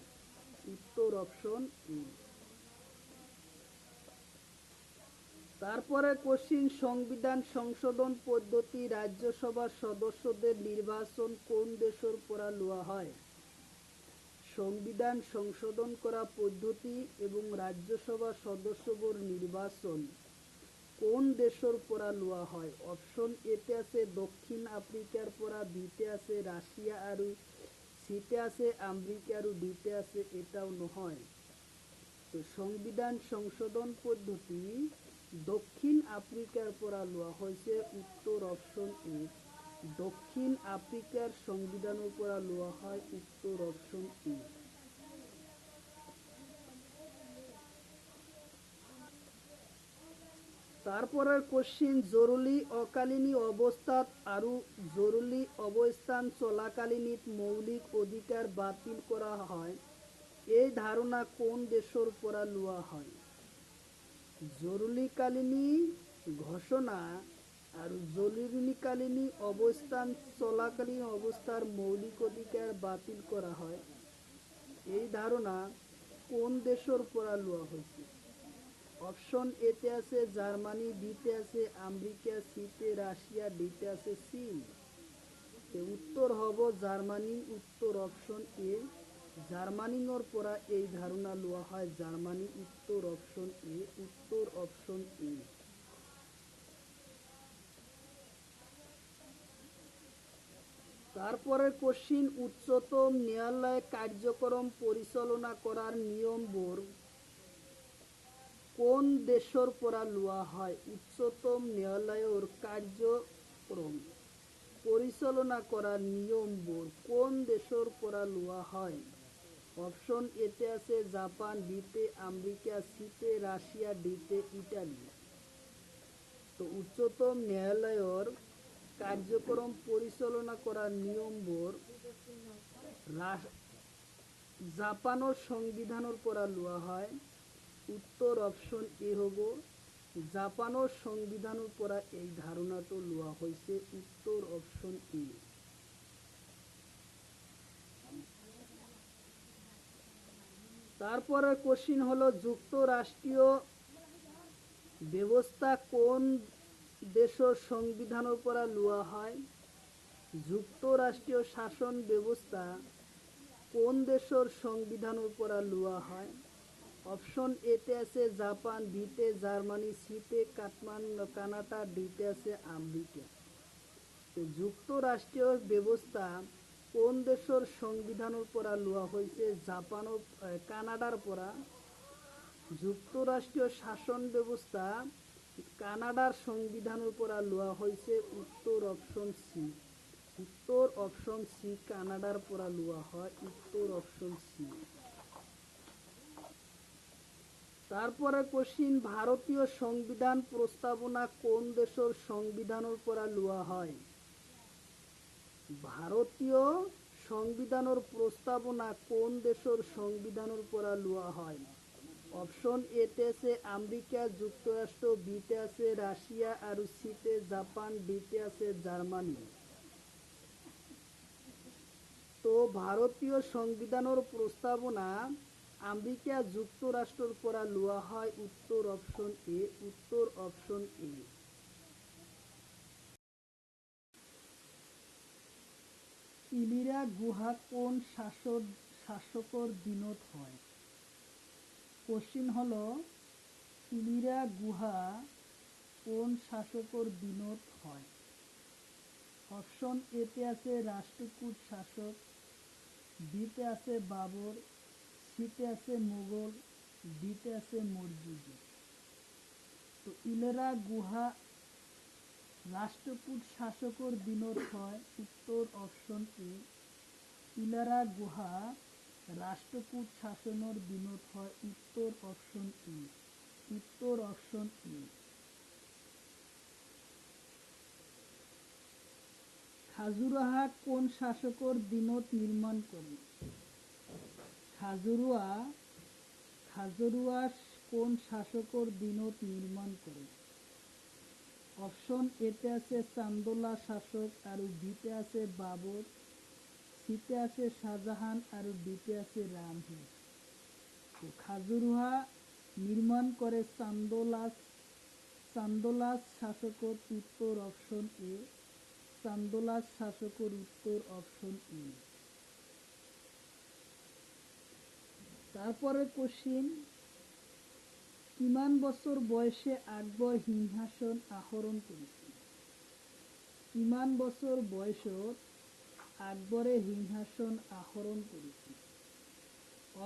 উত্তর অপশন এ। তারপরে কোশ্চিন সংবিধান সংশোধন পদ্ধতি রাজ্যসভার সদস্যদের নির্বাচন কোন দেশের পরা লোয়া হয়? সংবিধান সংশোধন করা পদ্ধতি এবং রাজ্যসভা সদস্যদের নির্বাচন কোন দেশের পরা লোয়া হয়? অপশন এতে আছে দক্ষিণ আফ্রিকার পরা, বিতে আছে রাশিয়া আর সিতে আছে আমেরিকা আর ডিতে আছে এটাও নহয়। তো সংবিধান সংশোধন পদ্ধতি দক্ষিণ আফ্রিকার পরা লোয়া হয়েছে উত্তর অপশন এ। দক্ষিণ আফ্রিকার সংবিধানের পরা লোয়া হয় উত্তর অপশন এ। তারপরের কোশ্চিন জরুরি অকালীন অবস্থাত আৰু জরুরি অবস্থান চলাকালীন মৌলিক অধিকার বাতিল করা হয় এই ধারণা কোন দেশের পরা লোয়া হয়? জরুরিকালীন ঘোষণা আর জরুরিকালীন অবস্থান চলাকালীন অবস্থার মৌলিক অধিকার বাতিল করা হয় এই ধারণা কোন দেশের পরা লোয়া হয়েছে? অপশন এতে আছে জার্মানি, বিতে আছে আমেরিকা, সিতে রাশিয়া, ডিতে আছে চীন। উত্তর হব জার্মানি, উত্তর অপশন এ। জার্মানির পরা এই ধারণা লোয়া হয় জার্মানি, উত্তর অপশন এ। উত্তর অপশন এ। তারপরে কোশ্চিন উচ্চতম ন্যায়ালয় কার্যক্রম পরিচালনা করার নিয়ম বোর্ড কোন দেশের পরা লোয়া হয়? উচ্চতম ন্যায়ালয়ের কার্যক্রম পরিচালনা করার নিয়ম বোর্ড কোন দেশের পরা লোয়া হয়? অপশন এতে আছে জাপান, বিতে আমেরিকা, সিতে রাশিয়া, ডিতে ইটালি। তো উচ্চতম ন্যায়ালয়ের কার্যক্রম পরিচালনা করার নিয়ম বোর্ড জাপানের সংবিধানের পরা লোয়া হয় উত্তর অপশন এ হব জাপানের সংবিধানের পরা এই ধারণাটা লোয়া হয়েছে উত্তর অপশন এ। তারপরে কোশ্চিন হলো যুক্তরাষ্ট্রীয় ব্যবস্থা কোন দেশের সংবিধানের পরা লোয়া হয়? যুক্তরাষ্ট্রীয় শাসন ব্যবস্থা কোন দেশের সংবিধানের পরা লোয়া হয়? অপশন এতে আছে জাপান, বিতে জার্মানি, সিতে কানাডা, ডিতে আছে আমেরিকা। যুক্তরাষ্ট্রীয় ব্যবস্থা কোন দেশের সংবিধানের পরা লোয়া হয়েছে? কানাডার পরা। যুক্তরাষ্ট্রীয় শাসন ব্যবস্থা কানাডার সংবিধানের পরা লোয়া হয়েছে উত্তর অপশন সি। উত্তর অপশন সি কানাডার পরা লোয়া হয় উত্তর অপশন সি। তারপরে কোশ্চিন ভারতীয় সংবিধান প্রস্তাবনা কোন দেশের সংবিধানের পরা লোয়া হয়? ভারতীয় সংবিধানের প্রস্তাবনা কোন দেশের সংবিধানের পরা লোয়া হয়? অপশন এতে আছে আমেরিকা যুক্তরাষ্ট্র, বিতে আছে রাশিয়া আর সিতে জাপান, ডিতে আছে জার্মানি। তো ভারতীয় সংবিধানের প্রস্তাবনা আমেরিকা যুক্তরাষ্ট্রের পরা লোয়া হয়। উত্তর অপশন এ, উত্তর অপশন এ। ইলিরা গুহা কোন শাসকর দিনত হয়? কোশ্চিন হলো ইলিরা গুহা কোন শাসকর দিনত হয়? অপশন এতে আছে রাষ্ট্রকূট শাসক, বিতে আছে বাবর, সিতে আছে মুঘল, ডিতে আছে মৌর্য যুগ। তো ইলেরা গুহা রাষ্ট্রকূট শাসকর দিনত হয়। উত্তর অপশন এ। ইলারা গুহা রাষ্ট্রকূট শাসনের দিনত হয়। উত্তর অপশন এ, উত্তর অপশন এ। খাজুরাহা কোন শাসকর দিনত নির্মাণ করে? খাজুরুয়া কোন শাসকর দিনত নির্মাণ করে? অপশন এতে আছে চান্দোলা শাসক, আর বিতে আছে বাবর, সিতে আছে শাহজাহান আর ডিতে আছে রামহীর। তো খাজুরুহা নির্মাণ করে চান্দোলাস শাসকর। উত্তর অপশন এ, চান্দোলাস শাসকর। উত্তর অপশন এ। তারপরে কোশ্চিন, কিমান বছর বয়সে আকবর সিংহাসন আহরণ করেছিল? কিমান বছর বয়সত আকবরে সিংহাসন আহরণ করেছিল?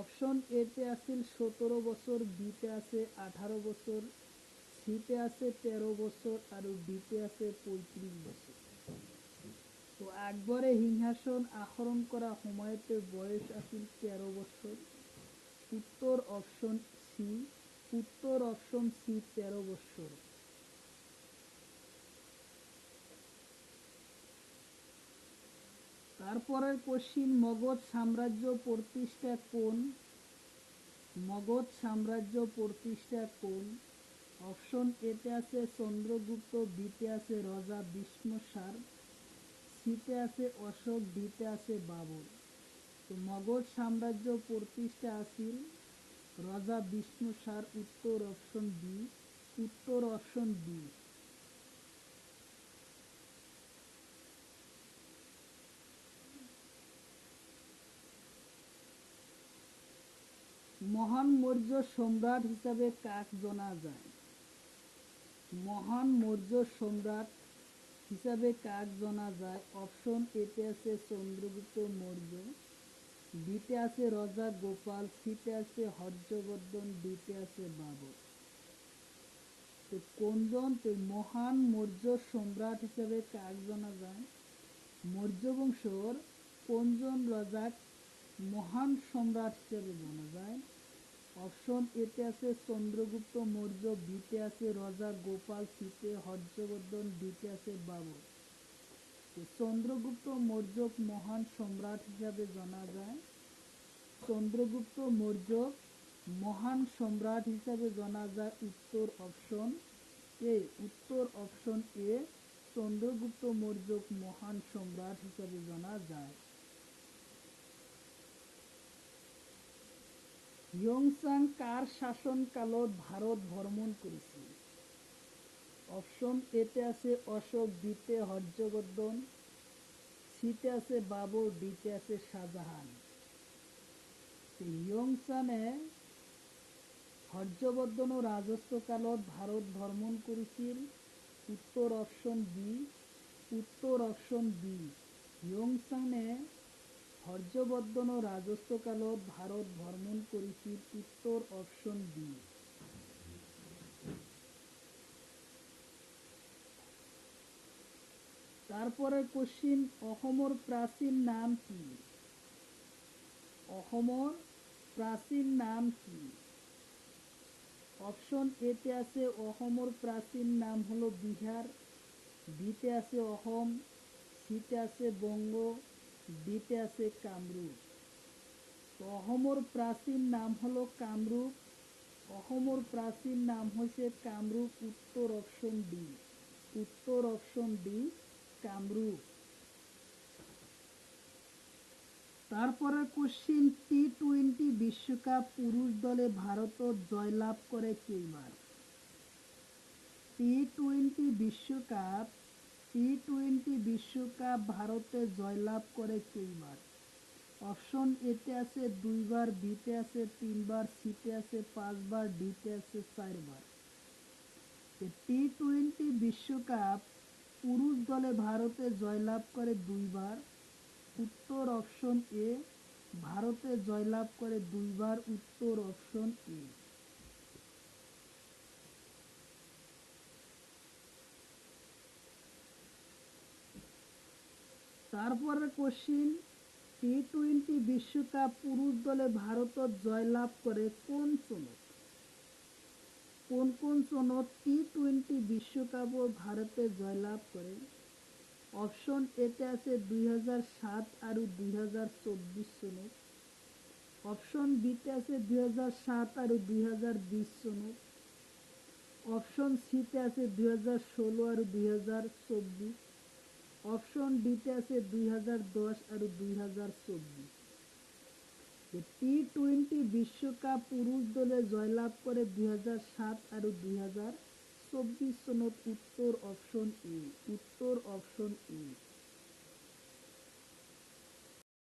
অপশন এতে আছিল 17 বছর, বিতে আছে 18 বছর, সিতে আছে 13 বছর আর ডিতে আছে 35 বছর। তো আকবরে সিংহাসন আহরণ করা সময়তে বয়স আছিল 13 বছর। উত্তর অপশন সি, উত্তর অপশন সি, 13 বছর। তারপরের কোশ্চিন, মগধ সাম্রাজ্য প্রতিষ্ঠা কোন? মগধ সাম্রাজ্য প্রতিষ্ঠা কোন? অপশন এতে আছে চন্দ্রগুপ্ত, বিতে আছে রাজা বিষ্ণুসার, সিতে আছে অশোক, ডিতে আছে বাবর। তো মগধ সাম্রাজ্য প্রতিষ্ঠা আছিল রাজা বিষ্ণুসার। উত্তর অপশন বি, উত্তর অপশন বি। মহান মৌর্য সম্রাট হিসাবে কাক জানা যায়? মহান মৌর্য সম্রাট হিসাবে কাক জানা যায়? অপশন এতে আছে চন্দ্রগুপ্ত মৌর্য, বিতে আছে রাজা গোপাল, সিতে আছে হর্ষবর্ধন, ডিতে আছে বাবর। তো কোনজন মহান মৌর্য সম্রাট হিসাবে কাক জানা যায়? মৌর্য বংশর কোনজন রাজাক মহান সম্রাট হিসেবে জানা যায়? অপশন এতে আছে চন্দ্রগুপ্ত মৌর্য, বিতে আছে রাজা গোপাল, সিতে হর্ষবর্ধন, ডিতে আছে বাবর। চন্দ্রগুপ্ত মৌর্য মহান সম্রাট হিসাবে জানা যায়। চন্দ্রগুপ্ত মৌর্য মহান সম্রাট হিসাবে জানা যায়। উত্তর অপশন এ, উত্তর অপশন এ। চন্দ্রগুপ্ত মৌর্য মহান সম্রাট হিসাবে জানা যায়। ইয়ংসাং কার শাসনকালত ভারত ভ্রমণ করেছিল? অপশন এতে আছে অশোক, বিতে হর্ষবর্ধন, সিতে আছে বাবর, ডিতে আছে শাহজাহান। ইয়ংসানে হর্ষবর্ধন ও রাজত্বকালত ভারত ভ্রমণ করেছিল। উত্তর অপশন বি, উত্তর অপশন বি। ইয়ংসানে হর্ষবর্ধন ও রাজত্বকালত ভারত ভ্রমণ করেছিল। উত্তর অপশন বি। তারপরে কোশ্চিন, অসমর প্রাচীন নাম কি? অসমর প্রাচীন নাম কি? অপশন এতে আছে অসমর প্রাচীন নাম হলো বিহার, বিতে আছে অসম, সিতে আছে বঙ্গ, ডিতে আছে কামরূপ। তো অসমর প্রাচীন নাম হলো কামরূপ, অসমৰ প্ৰাচীন নাম হৈছে কামৰূপ। উত্তৰ অপশন ডি। উত্তৰ অপশন ডি কামরূপ। তারপরে কোশ্চিন, টি-20 বিশ্বকাপ পুরুষ দলে ভারতত জয়লাভ করে কেইবার? টি-20 বিশ্বকাপ ভারতে জয়লাভ করে কেইবার? অপশন এতে আছে 2 বার, বিতে আছে 3 বার, সিতে আছে 5 বার, ডিতে আছে 4 বার। টি-20 বিশ্বকাপ পুরুষ দলে ভারতে জয়লাভ করে 2 বার। উত্তর অপশন এ, ভারতে জয়লাভ করে 2 বার। উত্তর অপশন এ। তারপরে কোশ্চিন, টি-20 বিশ্বকাপ পুরুষ দলে ভারতত জয়লাভ করে কোন চনত? কোন কোন চনত টি-20 বিশ্বকাপও ভারতে জয়লাভ করে? অপশন এতে আছে 2007 আর 2024 চনত। অপশন বিতে আছে 2007 আর 2020 চনত। অপশন সিতে আছে 2016 আর 2024। অপশন ডিতে আছে 2010 আর 2024। টি-20 বিশ্বকাপ পুরুষ দলে জয়লাভ করে 2007 আর 2024 চনত। উত্তর অপশন এ। উত্তর অপশন এ।